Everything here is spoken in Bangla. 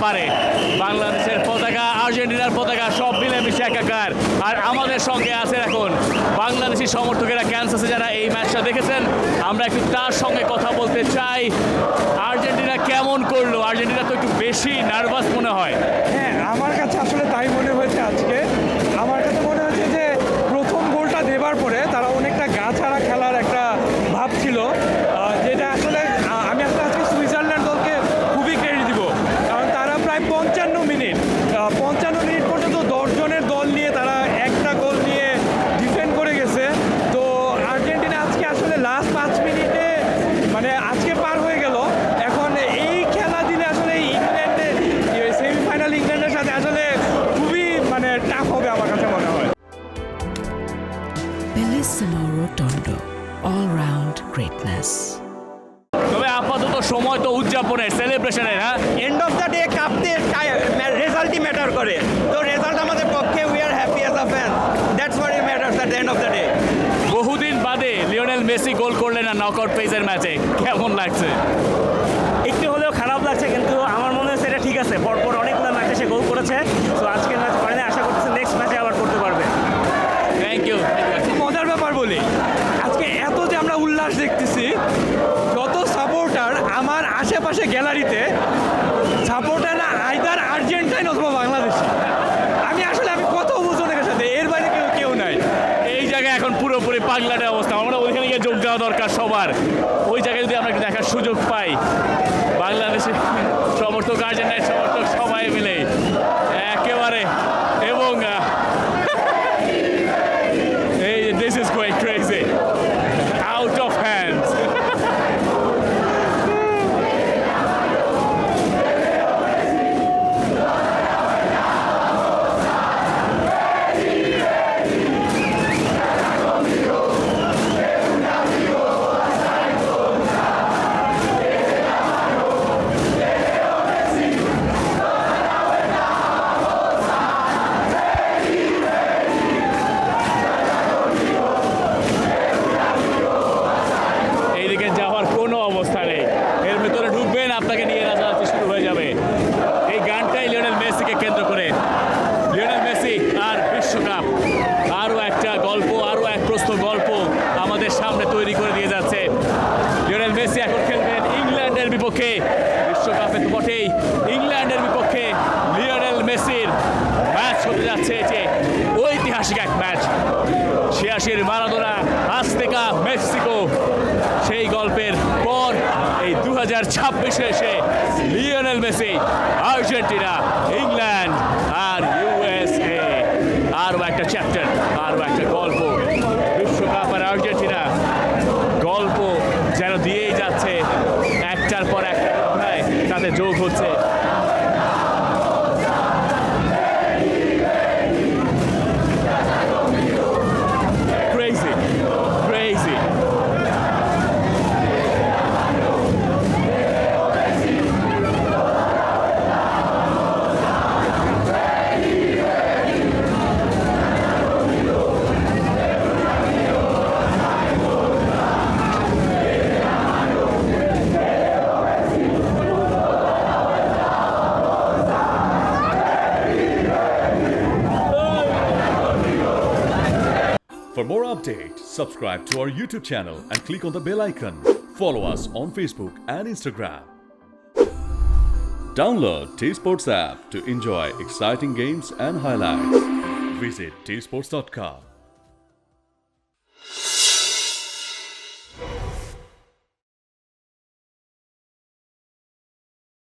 পারে। বাংলাদেশের পতাকা, আর্জেন্টিনার পতাকা সব মিলেমিশে একাকার। আর আমাদের সঙ্গে আছে এখন বাংলাদেশি সমর্থকেরা ক্যানসাসে, যারা এই ম্যাচটা দেখেছেন। আমরা একটু তার সঙ্গে কথা বলতে চাই। আর্জেন্টিনা কেমন করলো? আর্জেন্টিনা তো একটু বেশি নার্ভাস মনে হয়। হ্যাঁ, আমার কাছে আসলে তাই মনে হয়েছে আজকে। আমার কাছে মনে হচ্ছে যে প্রথম গোলটা দেবার পরে তারা অনেকটা গা ছাড়া খেলার একটা ভাব ছিল, যেটা আসলে আমি আসলে আজকে সুইজারল্যান্ড দলকে খুবই ক্রেডিট দিব। কারণ তারা প্রায় 55 মিনিট পর্যন্ত 10 জনের দল নিয়ে তারা একটা গোল নিয়ে ডিফেন্ড করে গেছে। তো আর্জেন্টিনা আজকে আসলে লাস্ট 5 মিনিটে মানে আজকে পার হয়ে গেল। এখন এই খেলা দিলে আসলে ইংল্যান্ডের সেমিফাইনাল ইংল্যান্ডের সাথে আসলে খুবই মানে টাফ হবে আমার কাছে মনে হয়। Bellissimo Rotondo, all-round greatness. তবে আপাতত সময় তো উদযাপনের, সেলিব্রেশনের। হ্যাঁ, এন্ড অফ দ্য ডে কাপতে রেজাল্টই ম্যাটার করে। তো রেজাল্ট আমাদের পক্ষে, we are happy as a fan, that's what it matters at the end of the day. বহুদিন বাদে লিওনেল মেসি গোল করলেন না নকআউট ফেজের ম্যাচে, কেমন লাগছে? একটু হলেও খারাপ লাগছে, কিন্তু আমার মনে হচ্ছে এটা ঠিক আছে। পরপর অনেকগুলো ম্যাচে সে গোল করেছে, তো আজকের ম্যাচ পারেনি, আশা করতেছি নেক্সট ম্যাচে আবার করতে পারবে। Thank you. মজার ব্যাপার বলি, আজকে এত যে আমরা উল্লাস দেখতেছি, যত সাপোর্টার আমার আশেপাশে গ্যালারিতে, সাপোর্টাররা আইদার আর্জেন্টাইন অথবা বাংলাদেশি। আমি কত ওজনের সাথে, এর বাইরে কেউ নাই। এই জায়গায় এখন পুরোপুরি পাগলাটে অবস্থা। আমরা ওইখানে গিয়ে যোগ দেওয়া দরকার সবার। ওই জায়গায় যদি আমরা দেখার সুযোগ পাই, বাংলাদেশের সমর্থক, আর্জেন্টিনার সমর্থক সবাই মিলে একেবারে, এবং এই this is going crazy, out of hands. আপনাকে নিয়ে নাচানাচি শুরু হয়ে যাবে। এই গানটাই লিওনেল মেসিকে কেন্দ্র করে। লিওনেল মেসি আর বিশ্বকাপ, আরও একটা গল্প, আরও এক প্রস্ত গল্প আমাদের সামনে তৈরি করে দিয়ে যাচ্ছে। লিওনেল মেসি এখন খেলবেন ইংল্যান্ডের বিপক্ষে। বিশ্বকাপে তো বটেই, ইংল্যান্ডের বিপক্ষে লিওনেল মেসির ম্যাচ হতে যাচ্ছে। এটি ঐতিহাসিক এক ম্যাচ। 86-র মারাদোনা, আজতেকা, মেক্সিকো, সেই গল্পের পর এই 2026-এ এসে লিওনেল মেসি, আর্জেন্টিনা, ইংল্যান্ড আর ইউএসএ, আরও একটা চ্যাপ্টার, আরও একটা গল্প। বিশ্বকাপ আর আর্জেন্টিনা গল্প যেন দিয়েই যাচ্ছে, একটার পর একটা অধ্যায় তাতে যোগ হচ্ছে। Crazy, crazy. For more updates, subscribe to our YouTube channel and click on the bell icon. Follow us on Facebook and Instagram. Download T-Sports app to enjoy exciting games and highlights. Visit tsports.com.